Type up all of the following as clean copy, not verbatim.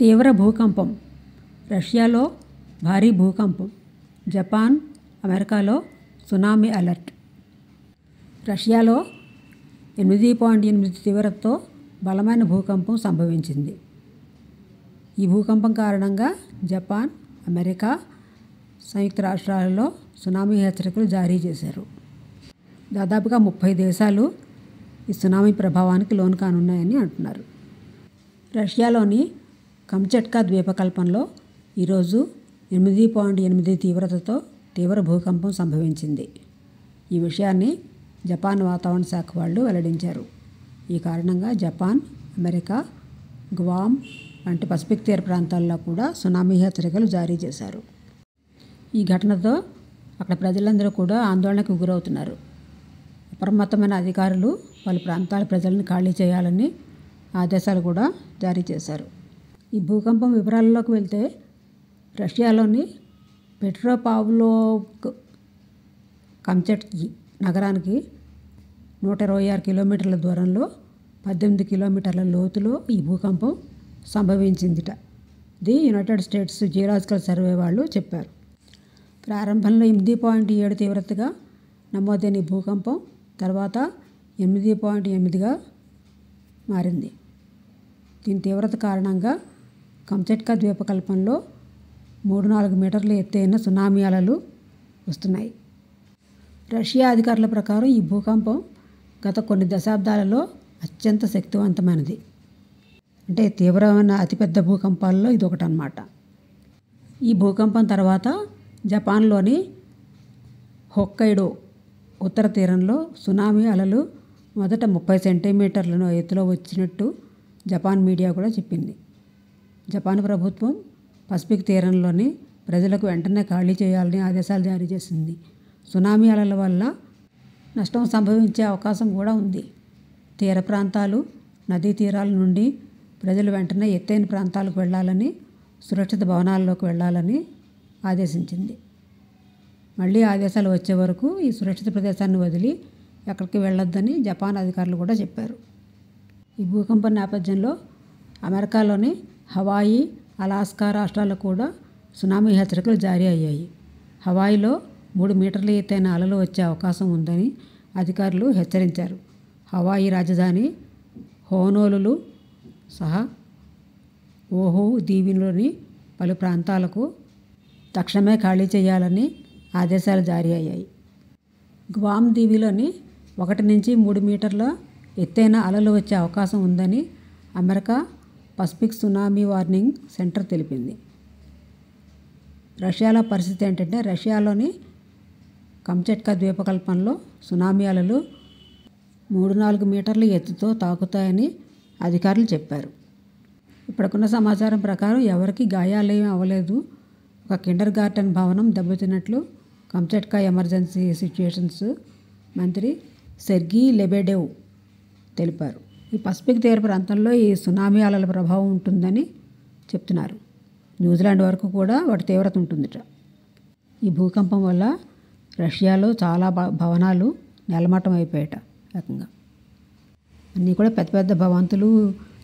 తీవ్ర భూకంపం. రష్యాలో భారీ భూకంపం. జపాన్, అమెరికాలో సునామీ అలర్ట్. రష్యాలో 8.8 తీవ్రతతో బలమైన భూకంపం సంభవించింది. ఈ భూకంపం కారణంగా జపాన్, అమెరికా, సంయుక్త రాష్ట్రాలలో సునామీ హెచ్చరికలు జారీ చేశారు. దాదాపుగా 30 దేశాలు ఈ సునామీ ప్రభావానికి లోను కానున్నాయని అంటున్నారు. రష్యాలోని కమ్చట్కా ద్వీపకల్పంలో ఈరోజు 8.8 తీవ్రతతో తీవ్ర భూకంపం సంభవించింది. ఈ విషయాన్ని జపాన్ వాతావరణ శాఖ వాళ్ళు వెల్లడించారు. ఈ కారణంగా జపాన్, అమెరికా, గ్వామ్ వంటి పసిఫిక్ తీర ప్రాంతాల్లో కూడా సునామీ హెచ్చరికలు జారీ చేశారు. ఈ ఘటనతో అక్కడ ప్రజలందరూ కూడా ఆందోళనకు గురవుతున్నారు. అప్రమత్తమైన అధికారులు పలు ప్రాంతాల ప్రజలను ఖాళీ చేయాలని ఆదేశాలు కూడా జారీ చేశారు. ఈ భూకంపం వివరాల్లోకి వెళ్తే రష్యాలోని పెట్రోపావ్లోవ్స్క్ కమ్చట్కీ నగరానికి 126 కిలోమీటర్ల దూరంలో 18 కిలోమీటర్ల లోతులో ఈ భూకంపం సంభవించిందిట. ఇది యునైటెడ్ స్టేట్స్ జియోలాజికల్ సర్వే వాళ్ళు చెప్పారు. ప్రారంభంలో 8.7 తీవ్రతగా నమోదైన ఈ భూకంపం తర్వాత 8.8గా మారింది. దీని తీవ్రత కారణంగా కమ్చట్కా ద్వీపకల్పంలో 3-4 మీటర్ల ఎత్తైన సునామీ అలలు వస్తున్నాయి. రష్యా అధికారుల ప్రకారం ఈ భూకంపం గత కొన్ని దశాబ్దాలలో అత్యంత శక్తివంతమైనది. అంటే తీవ్రమైన అతిపెద్ద భూకంపాల్లో ఇది ఒకటన్నమాట. ఈ భూకంపం తర్వాత జపాన్లోని హోక్కైడో ఉత్తర తీరంలో సునామీ అలలు మొదట 30 సెంటీమీటర్ల ఎత్తులో వచ్చినట్టు జపాన్ మీడియా కూడా చెప్పింది. జపాన్ ప్రభుత్వం పసిఫిక్ తీరంలోని ప్రజలకు వెంటనే ఖాళీ చేయాలని ఆదేశాలు జారీ చేసింది. సునామీ అలల వల్ల నష్టం సంభవించే అవకాశం కూడా ఉంది. తీర ప్రాంతాలు, నదీ తీరాల నుండి ప్రజలు వెంటనే ఎత్తైన ప్రాంతాలకు వెళ్ళాలని, సురక్షిత భవనాల్లోకి వెళ్ళాలని ఆదేశించింది. మళ్ళీ ఆదేశాలు వచ్చే వరకు ఈ సురక్షిత ప్రదేశాన్ని వదిలి ఎక్కడికి వెళ్ళొద్దని జపాన్ అధికారులు కూడా చెప్పారు. ఈ భూకంపం నేపథ్యంలో అమెరికాలోని హవాయి, అలాస్కా రాష్ట్రాలకు కూడా సునామీ హెచ్చరికలు జారీ అయ్యాయి. హవాయిలో 3 మీటర్ల ఎత్తైన అలలు వచ్చే అవకాశం ఉందని అధికారులు హెచ్చరించారు. హవాయి రాజధాని హోనోలులు సహా ఓహు దీవిలోని పలు ప్రాంతాలకు తక్షణమే ఖాళీ చేయాలని ఆదేశాలు జారీ అయ్యాయి. గ్వామ్ దీవిలోని 1-3 మీటర్ల ఎత్తైన అలలు వచ్చే అవకాశం ఉందని America Pacific tsunami warning centre తెలిపింది. రష్యాలో పరిస్థితి ఏంటంటే రష్యాలోని కమ్చట్కా ద్వీపకల్పంలో సునామీ అలలు 3-4 మీటర్ల ఎత్తుతో తాకుతాయని అధికారులు చెప్పారు. ఇప్పటికున్న సమాచారం ప్రకారం ఎవరికి గాయాలేమీ అవ్వలేదు. ఒక కిండర్ గార్టెన్ భవనం దెబ్బతిన్నట్లు కమ్చట్కా ఎమర్జెన్సీ సిచ్యుయేషన్స్ మంత్రి సెర్గీ లెబెడెవ్ తెలిపారు. ఈ పసిఫిక్ తీర ప్రాంతంలో ఈ సునామీ అలల ప్రభావం ఉంటుందని చెప్తున్నారు. న్యూజిలాండ్ వరకు కూడా వాటి తీవ్రత ఉంటుందిట. ఈ భూకంపం వల్ల రష్యాలో చాలా భవనాలు నేలమట్టం అయిపోయాట. ఏకంగా అన్నీ కూడా పెద్ద పెద్ద భవంతులు,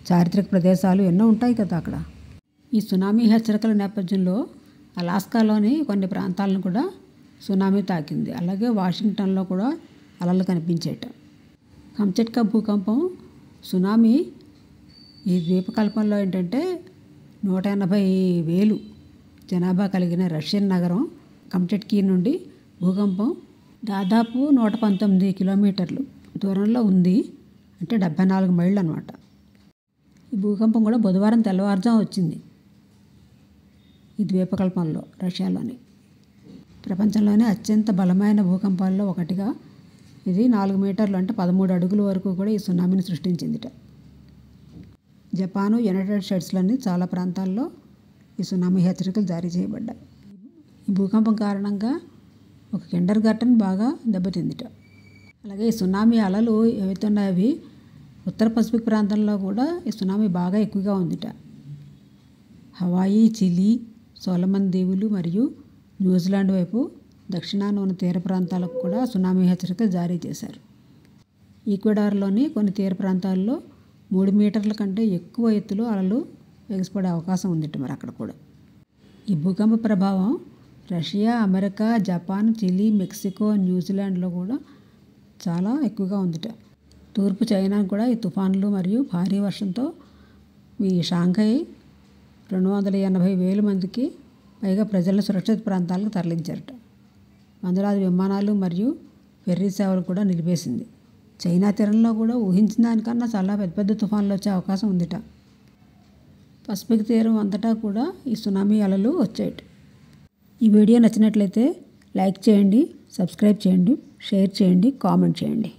చారిత్రక ప్రదేశాలు ఎన్నో ఉంటాయి కదా అక్కడ. ఈ సునామీ హెచ్చరికల నేపథ్యంలో అలాస్కాలోని కొన్ని ప్రాంతాలను కూడా సునామీ తాకింది. అలాగే వాషింగ్టన్లో కూడా అలలు కనిపించేట. కమ్చట్కా భూకంపం సునామీ ఈ ద్వీపకల్పంలో ఏంటంటే 180,000 జనాభా కలిగిన రష్యన్ నగరం కమ్చట్కీ నుండి భూకంపం దాదాపు 119 కిలోమీటర్లు దూరంలో ఉంది. అంటే 74 మైళ్ళు అన్నమాట. ఈ భూకంపం కూడా బుధవారం తెల్లవారుజాము వచ్చింది ఈ ద్వీపకల్పంలో రష్యాలోని. ప్రపంచంలోనే అత్యంత బలమైన భూకంపాల్లో ఒకటిగా ఇది 4 మీటర్లు అంటే 13 అడుగుల వరకు కూడా ఈ సునామీని సృష్టించిందిట. జపాను, యునైటెడ్ స్టేట్స్లోని చాలా ప్రాంతాల్లో ఈ సునామీ హెచ్చరికలు జారీ చేయబడ్డాయి. ఈ భూకంపం కారణంగా ఒక కిండర్ గార్టెన్ బాగా దెబ్బతిందిట. అలాగే ఈ సునామీ అలలు ఏవైతే ఉన్నాయో అవి ఉత్తర పసిఫిక్ ప్రాంతంలో కూడా ఈ సునామీ బాగా ఎక్కువగా ఉందిట. హవాయి, చిలీ, సోలమన్ దీవులు మరియు న్యూజిలాండ్ వైపు దక్షిణాన ఉన్న తీర ప్రాంతాలకు కూడా సునామీ హెచ్చరికలు జారీ చేశారు. ఈక్వెడార్లోని కొన్ని తీర ప్రాంతాల్లో 3 మీటర్ల కంటే ఎక్కువ ఎత్తులో అలలు ఎగిసిపడే అవకాశం ఉందిట మరి అక్కడ కూడా. ఈ భూకంప ప్రభావం Russia, America, Japan, Chile, Mexico, న్యూజిలాండ్లో కూడా చాలా ఎక్కువగా ఉందిట. తూర్పు చైనా కూడా ఈ తుఫాన్లు మరియు భారీ వర్షంతో ఈ షాంఘై 280,000 మందికి పైగా ప్రజలను సురక్షిత ప్రాంతాలకు తరలించారట. వందలాది విమానాలు మరియు ఫెర్రీ సేవలు కూడా నిలిపేసింది. చైనా తీరంలో కూడా ఊహించిన దానికన్నా చాలా పెద్ద పెద్ద తుఫాన్లు వచ్చే అవకాశం ఉందిట. పసిఫిక్ తీరం అంతటా కూడా ఈ సునామీ అలలు వచ్చాయట. ఈ వీడియో నచ్చినట్లయితే లైక్ చేయండి, సబ్స్క్రైబ్ చేయండి, షేర్ చేయండి, కామెంట్ చేయండి.